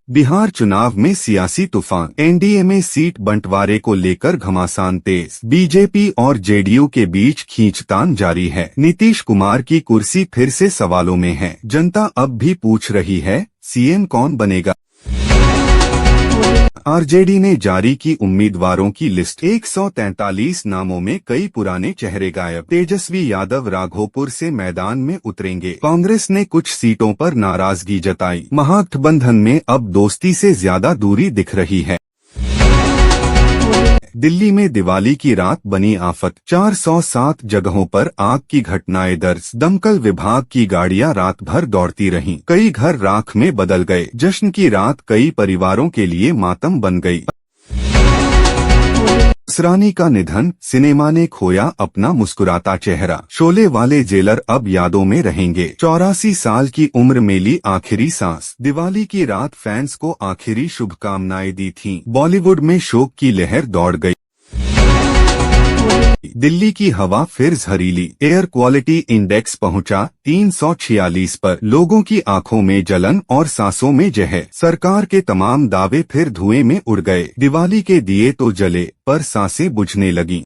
बिहार चुनाव में सियासी तूफान, एनडीए में सीट बंटवारे को लेकर घमासान तेज। बीजेपी और जेडीयू के बीच खींचतान जारी है। नीतीश कुमार की कुर्सी फिर से सवालों में है। जनता अब भी पूछ रही है, सीएम कौन बनेगा। आरजेडी ने जारी की उम्मीदवारों की लिस्ट। 143 नामों में कई पुराने चेहरे गायब। तेजस्वी यादव राघोपुर से मैदान में उतरेंगे। कांग्रेस ने कुछ सीटों पर नाराजगी जताई। महागठबंधन में अब दोस्ती से ज्यादा दूरी दिख रही है। दिल्ली में दिवाली की रात बनी आफत। 407 जगहों पर आग की घटनाएं दर्ज। दमकल विभाग की गाड़ियां रात भर दौड़ती रहीं। कई घर राख में बदल गए। जश्न की रात कई परिवारों के लिए मातम बन गई। असरानी का निधन, सिनेमा ने खोया अपना मुस्कुराता चेहरा। शोले वाले जेलर अब यादों में रहेंगे। 84 साल की उम्र में ली आखिरी सांस। दिवाली की रात फैंस को आखिरी शुभकामनाएं दी थीं। बॉलीवुड में शोक की लहर दौड़ गई। दिल्ली की हवा फिर जहरीली। एयर क्वालिटी इंडेक्स पहुंचा 346 पर। लोगों की आंखों में जलन और सांसों में जहर। सरकार के तमाम दावे फिर धुएं में उड़ गए। दिवाली के दिए तो जले, पर सांसें बुझने लगीं।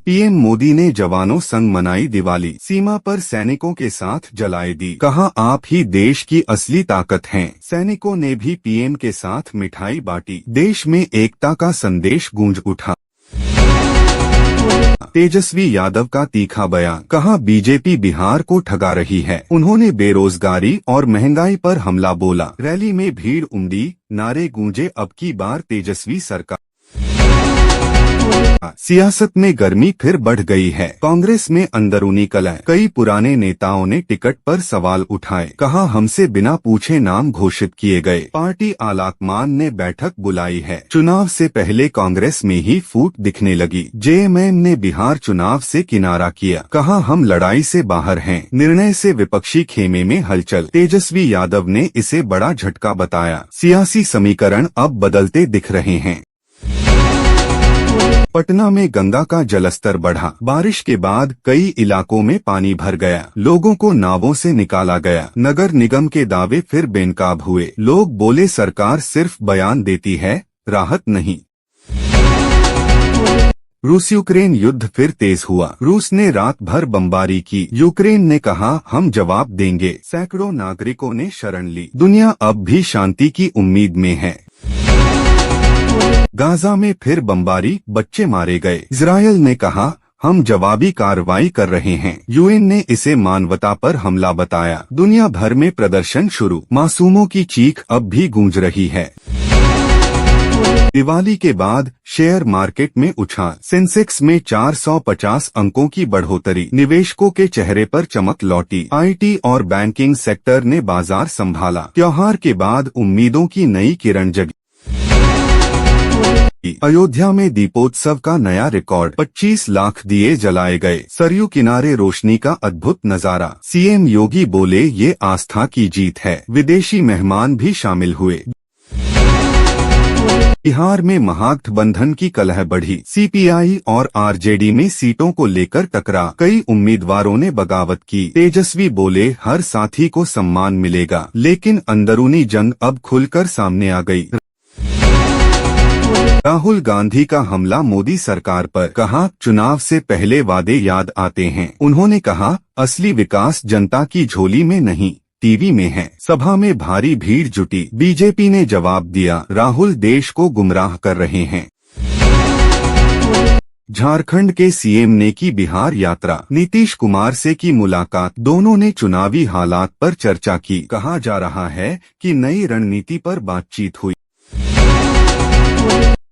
पीएम मोदी ने जवानों संग मनाई दिवाली। सीमा पर सैनिकों के साथ जलाए दी। कहा, आप ही देश की असली ताकत हैं। सैनिकों ने भी पीएम के साथ मिठाई बांटी। देश में एकता का संदेश गूंज उठा। तेजस्वी यादव का तीखा बयान। कहा, बीजेपी बिहार को ठगा रही है। उन्होंने बेरोजगारी और महंगाई पर हमला बोला। रैली में भीड़ उमड़ी, नारे गूंजे, अब की बार तेजस्वी सरकार। सियासत में गर्मी फिर बढ़ गई है। कांग्रेस में अंदरूनी कलह। कई पुराने नेताओं ने टिकट पर सवाल उठाए। कहा, हमसे बिना पूछे नाम घोषित किए गए। पार्टी आलाकमान ने बैठक बुलाई है। चुनाव से पहले कांग्रेस में ही फूट दिखने लगी। जेएमएम ने बिहार चुनाव से किनारा किया। कहा, हम लड़ाई से बाहर हैं। निर्णय से विपक्षी खेमे में हलचल। तेजस्वी यादव ने इसे बड़ा झटका बताया। सियासी समीकरण अब बदलते दिख रहे हैं। पटना में गंगा का जलस्तर बढ़ा। बारिश के बाद कई इलाकों में पानी भर गया। लोगों को नावों से निकाला गया। नगर निगम के दावे फिर बेनकाब हुए। लोग बोले, सरकार सिर्फ बयान देती है, राहत नहीं। रूस यूक्रेन युद्ध फिर तेज हुआ। रूस ने रात भर बमबारी की। यूक्रेन ने कहा, हम जवाब देंगे। सैकड़ों नागरिकों ने शरण ली। दुनिया अब भी शांति की उम्मीद में है। गाजा में फिर बमबारी, बच्चे मारे गए। इजरायल ने कहा, हम जवाबी कार्रवाई कर रहे हैं। यूएन ने इसे मानवता पर हमला बताया। दुनिया भर में प्रदर्शन शुरू। मासूमों की चीख अब भी गूंज रही है। दिवाली के बाद शेयर मार्केट में उछाल। सेंसेक्स में 450 अंकों की बढ़ोतरी। निवेशकों के चेहरे पर चमक लौटी। आईटी और बैंकिंग सेक्टर ने बाजार संभाला। त्योहार के बाद उम्मीदों की नई किरण जगी। अयोध्या में दीपोत्सव का नया रिकॉर्ड। 25 लाख दिए जलाए गए। सरयू किनारे रोशनी का अद्भुत नजारा। सीएम योगी बोले, ये आस्था की जीत है। विदेशी मेहमान भी शामिल हुए। बिहार में महागठबंधन की कलह बढ़ी। सीपीआई और आरजेडी में सीटों को लेकर टकरा। कई उम्मीदवारों ने बगावत की। तेजस्वी बोले, हर साथी को सम्मान मिलेगा। लेकिन अंदरूनी जंग अब खुलकर सामने आ गई। राहुल गांधी का हमला मोदी सरकार पर। कहा, चुनाव से पहले वादे याद आते हैं। उन्होंने कहा, असली विकास जनता की झोली में नहीं, टीवी में है। सभा में भारी भीड़ जुटी। बीजेपी ने जवाब दिया, राहुल देश को गुमराह कर रहे हैं। झारखंड के सीएम ने की बिहार यात्रा। नीतीश कुमार से की मुलाकात। दोनों ने चुनावी हालात पर चर्चा की। कहा जा रहा है कि नई रणनीति पर बातचीत हुई।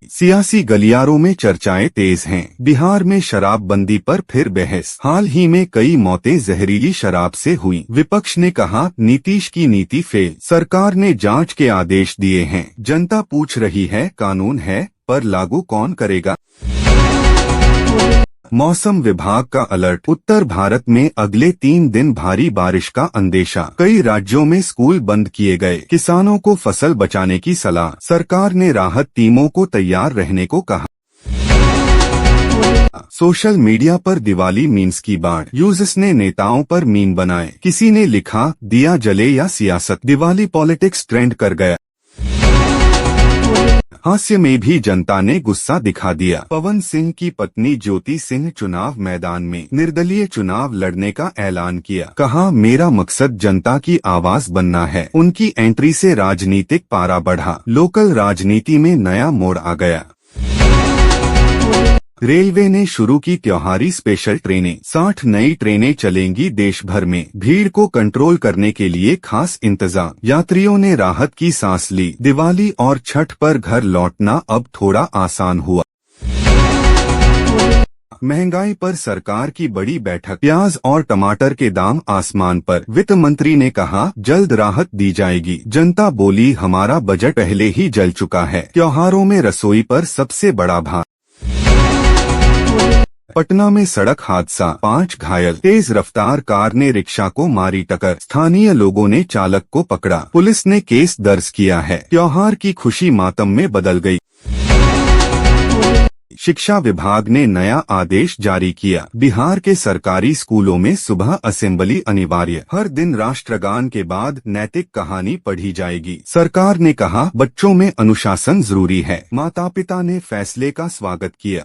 सियासी गलियारों में चर्चाएं तेज हैं। बिहार में शराबबंदी पर फिर बहस। हाल ही में कई मौतें जहरीली शराब से हुई। विपक्ष ने कहा, नीतीश की नीति फेल। सरकार ने जांच के आदेश दिए हैं। जनता पूछ रही है, कानून है, पर लागू कौन करेगा। मौसम विभाग का अलर्ट। उत्तर भारत में अगले 3 दिन भारी बारिश का अंदेशा। कई राज्यों में स्कूल बंद किए गए। किसानों को फसल बचाने की सलाह। सरकार ने राहत टीमों को तैयार रहने को कहा। सोशल मीडिया पर दिवाली मीम्स की बाढ़। यूजर्स ने नेताओं पर मीम बनाए। किसी ने लिखा दिया जले या सियासत, दिवाली पॉलिटिक्स ट्रेंड कर गया। हास्य में भी जनता ने गुस्सा दिखा दिया। पवन सिंह की पत्नी ज्योति सिंह चुनाव मैदान में निर्दलीय चुनाव लड़ने का ऐलान किया। कहा मेरा मकसद जनता की आवाज बनना है। उनकी एंट्री से राजनीतिक पारा बढ़ा। लोकल राजनीति में नया मोड़ आ गया। रेलवे ने शुरू की त्योहारी स्पेशल ट्रेनें। 60 नई ट्रेनें चलेंगी देश भर में। भीड़ को कंट्रोल करने के लिए खास इंतजाम। यात्रियों ने राहत की सांस ली। दिवाली और छठ पर घर लौटना अब थोड़ा आसान हुआ। महंगाई पर सरकार की बड़ी बैठक। प्याज और टमाटर के दाम आसमान पर। वित्त मंत्री ने कहा जल्द राहत दी जाएगी। जनता बोली हमारा बजट पहले ही जल चुका है। त्योहारों में रसोई पर सबसे बड़ा भार। पटना में सड़क हादसा, 5 घायल। तेज रफ्तार कार ने रिक्शा को मारी टक्कर। स्थानीय लोगों ने चालक को पकड़ा। पुलिस ने केस दर्ज किया है। त्योहार की खुशी मातम में बदल गई। शिक्षा विभाग ने नया आदेश जारी किया। बिहार के सरकारी स्कूलों में सुबह असेंबली अनिवार्य। हर दिन राष्ट्रगान के बाद नैतिक कहानी पढ़ी जाएगी। सरकार ने कहा बच्चों में अनुशासन जरूरी है। माता पिता ने फैसले का स्वागत किया।